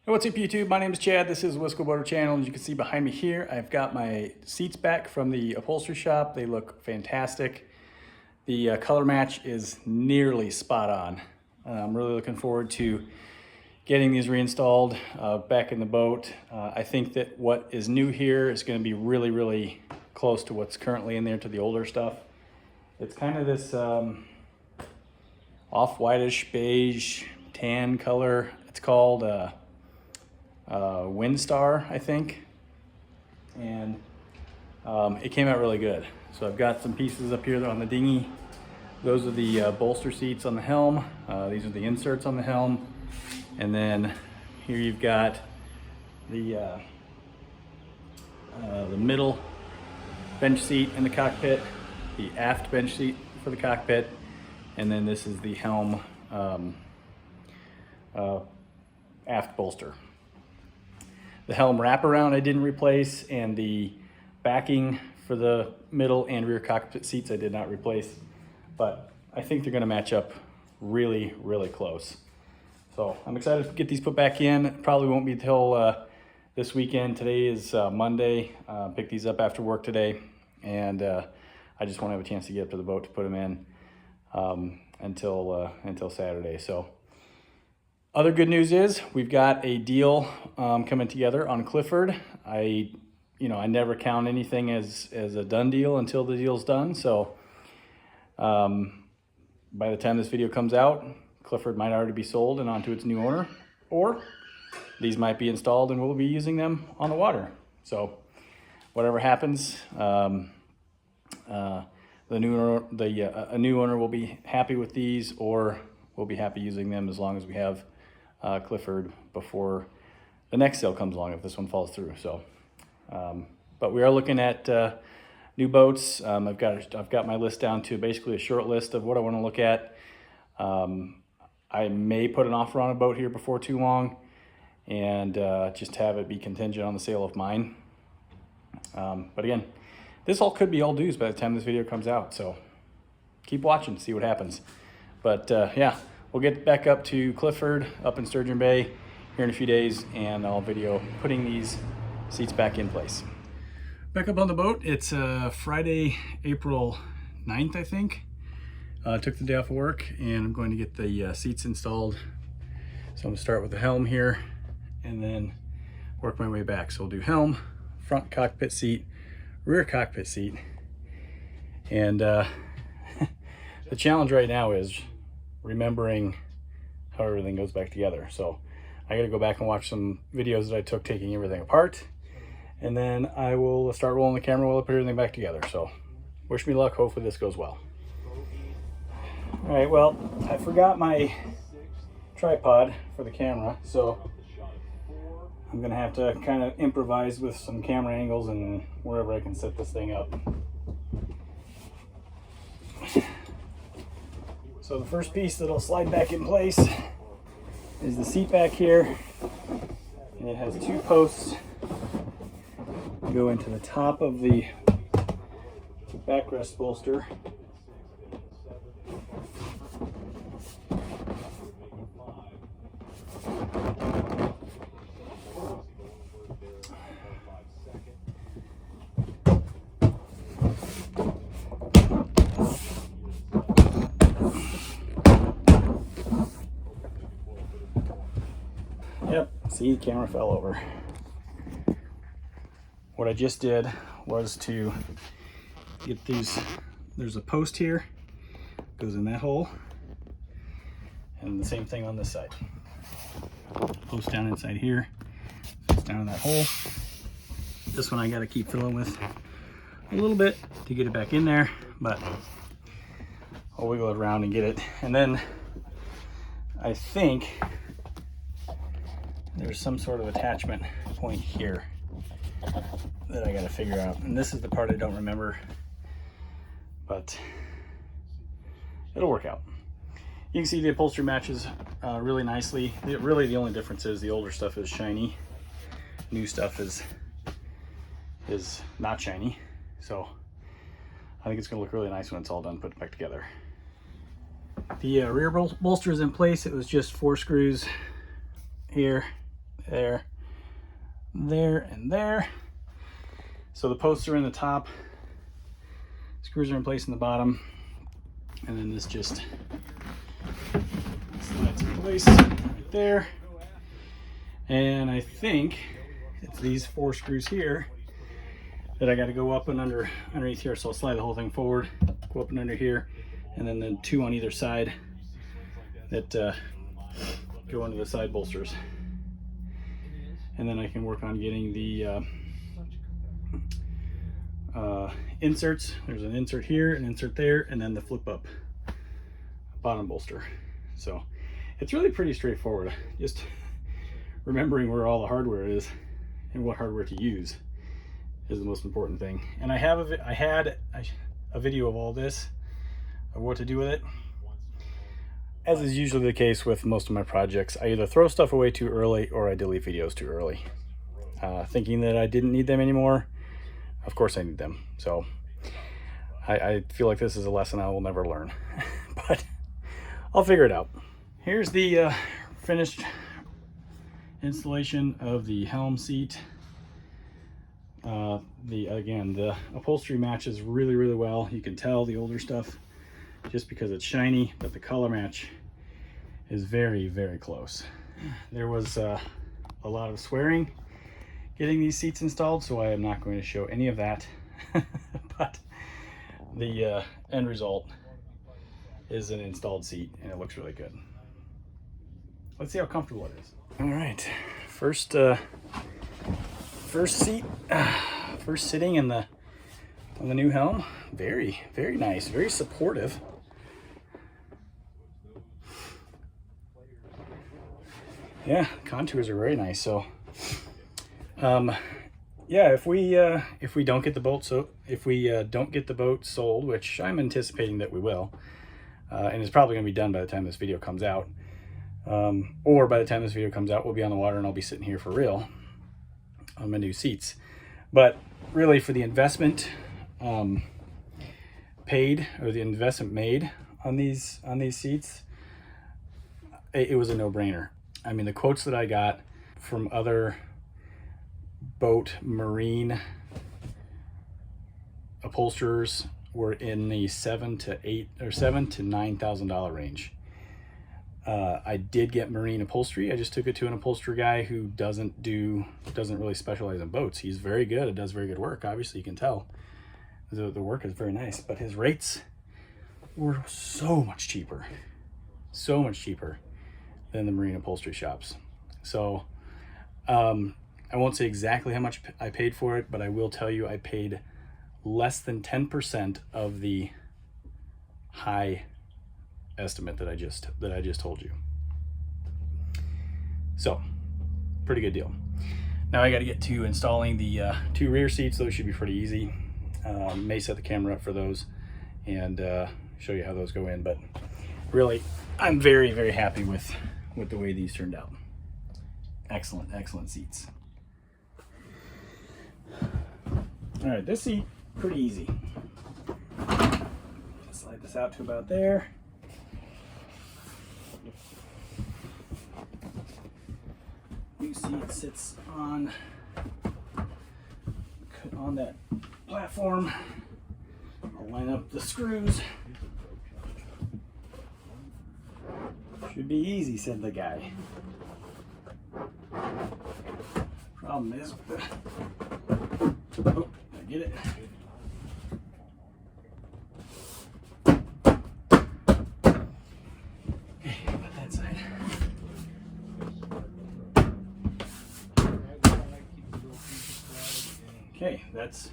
Hey, what's up YouTube? My name is Chad. This is Commodore channel. As you can see behind me here, I've got my seats back from the upholstery shop. They look fantastic. The color match is nearly spot on. I'm really looking forward to getting these reinstalled back in the boat. I think that what is new here is going to be really close to what's currently in there, to the older stuff. It's kind of this off-whitish beige tan color. It's called Windstar, I think, and it came out really good. So I've got some pieces up here on the dinghy. Those are the bolster seats on the helm. These are the inserts on the helm, and then here you've got the middle bench seat in the cockpit, the aft bench seat for the cockpit, and then this is the helm aft bolster. The helm wraparound I didn't replace, and the backing for the middle and rear cockpit seats I did not replace, but I think they're going to match up really close. So I'm excited to get these put back in. Probably won't be till this weekend. Today is Monday. Pick these up after work today, and I just won't have a chance to get up to the boat to put them in until Saturday. So other good news is we've got a deal coming together on Clifford. I never count anything as a done deal until the deal's done. So by the time this video comes out, Clifford might already be sold and onto its new owner, or these might be installed and we'll be using them on the water. So whatever happens, a new owner will be happy with these, or we'll be happy using them as long as we have Clifford before the next sale comes along, if this one falls through. So but we are looking at new boats. I've got my list down to basically a short list of what I want to look at. I may put an offer on a boat here before too long, and just have it be contingent on the sale of mine. But again, this all could be old news by the time this video comes out, so keep watching to see what happens. But yeah, we'll get back up to Clifford up in Sturgeon Bay here in a few days, and I'll video putting these seats back in place. Back up on the boat. It's Friday, April 9th, I think. Took the day off of work, and I'm going to get the seats installed. So I'm going to start with the helm here and then work my way back. So we'll do helm, front cockpit seat, rear cockpit seat. And the challenge right now is remembering how everything goes back together. So I got to go back and watch some videos that I took taking everything apart, and then I will start rolling the camera while I put everything back together. So wish me luck. Hopefully this goes well. All right, well, I forgot my tripod for the camera, so I'm gonna have to kind of improvise with some camera angles and wherever I can set this thing up. So the first piece that'll slide back in place is the seat back here, and it has two posts that go into the top of the backrest bolster. Yep, see, the camera fell over. What I just did was to get these, there's a post here, goes in that hole, and the same thing on this side. Post down inside here, fits down in that hole. This one I gotta keep filling with a little bit to get it back in there, but I'll wiggle it around and get it. And then I think there's some sort of attachment point here that I gotta figure out. And this is the part I don't remember, but it'll work out. You can see the upholstery matches really nicely. Really the only difference is the older stuff is shiny. New stuff is not shiny. So I think it's gonna look really nice when it's all done, put back together. The rear bolster is in place. It was just 4 screws here. there, there, and there. So the posts are in the top, screws are in place in the bottom, and then this just slides in place right there. And I think it's these 4 screws here that I got to go up and underneath here. So I'll slide the whole thing forward, go up and under here, and then the 2 on either side that go into the side bolsters. And then I can work on getting the inserts. There's an insert here, an insert there, and then the flip up bottom bolster. So it's really pretty straightforward. Just remembering where all the hardware is and what hardware to use is the most important thing. And I had a video of all this, of what to do with it. As is usually the case with most of my projects, I either throw stuff away too early or I delete videos too early, thinking that I didn't need them anymore. Of course I need them. So I feel like this is a lesson I will never learn, but I'll figure it out. Here's the finished installation of the helm seat. Again, the upholstery matches really, really well. You can tell the older stuff just because it's shiny, but the color match is very, very close. There was a lot of swearing getting these seats installed, so I am not going to show any of that. But the end result is an installed seat, and it looks really good. Let's see how comfortable it is. All right, first seat, first sitting on the new helm. Very, very nice, very supportive. Yeah, contours are very nice. So yeah, if we don't get the boat, so if we don't get the boat sold, which I'm anticipating that we will, and it's probably gonna be done by the time this video comes out, or by the time this video comes out, we'll be on the water and I'll be sitting here for real on my new seats. But really, for the investment paid, or the investment made on these seats, it was a no-brainer. I mean, the quotes that I got from other boat marine upholsterers were in the $7,000 to $9,000 range. I did get marine upholstery. I just took it to an upholsterer guy who doesn't really specialize in boats. He's very good. It does very good work. Obviously, you can tell the work is very nice, but his rates were so much cheaper than the marine upholstery shops. So I won't say exactly how much I paid for it, but I will tell you I paid less than 10% of the high estimate that I just told you. So pretty good deal. Now I got to get to installing the 2 rear seats. Those should be pretty easy. May set the camera up for those and show you how those go in, but really I'm very, very happy with the way these turned out. Excellent seats. All right, this seat, pretty easy. Slide this out to about there. New seat sits on that platform. I'll line up the screws. Should be easy, said the guy. Problem is, oh, I get it. Okay, about that side. Okay, that's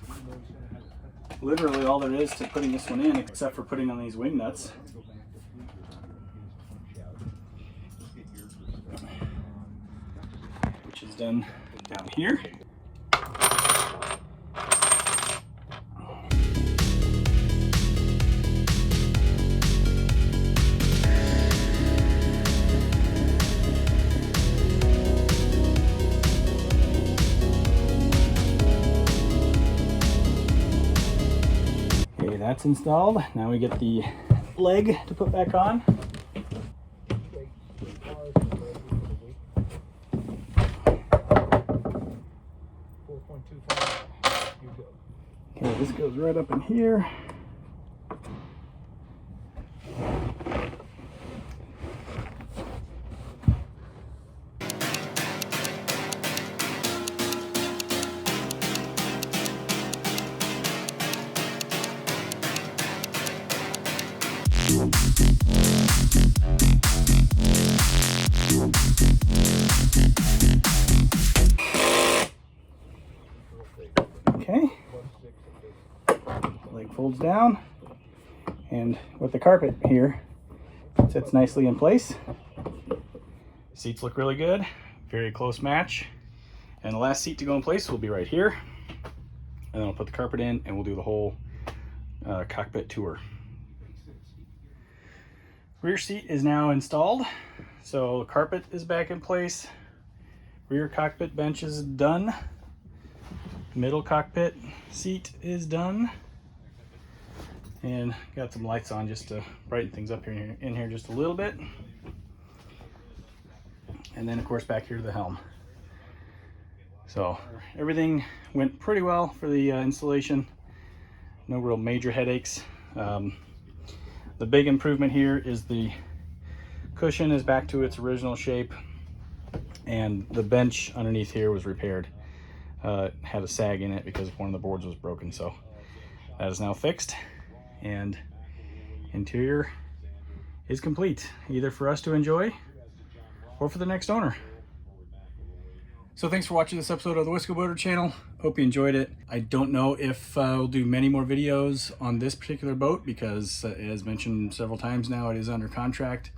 literally all there is to putting this one in, except for putting on these wing nuts. Which is done down here. Okay, that's installed. Now we get the leg to put back on. too far. You go. Okay, this goes right up in here. Okay, leg folds down, and with the carpet here, it sits nicely in place. Seats look really good, very close match. And the last seat to go in place will be right here. And then I'll put the carpet in and we'll do the whole cockpit tour. Rear seat is now installed. So carpet is back in place. Rear cockpit bench is done. Middle cockpit seat is done. And got some lights on just to brighten things up here in here just a little bit. And then of course back here to the helm. So everything went pretty well for the installation. No real major headaches. The big improvement here is the cushion is back to its original shape, and the bench underneath here was repaired. Had a sag in it because one of the boards was broken, so that is now fixed, and interior is complete, either for us to enjoy or for the next owner. So thanks for watching this episode of the Wisco Boater channel. Hope you enjoyed it. I don't know if we'll do many more videos on this particular boat because, as mentioned several times now, it is under contract,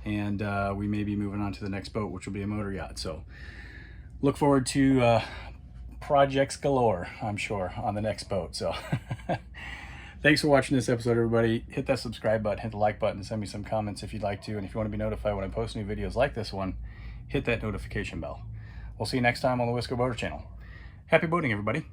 and we may be moving on to the next boat, which will be a motor yacht. So look forward to projects galore, I'm sure, on the next boat. So thanks for watching this episode, everybody. Hit that subscribe button, hit the like button, send me some comments if you'd like to. And if you want to be notified when I post new videos like this one, hit that notification bell. We'll see you next time on the Wisco Boater channel. Happy boating, everybody.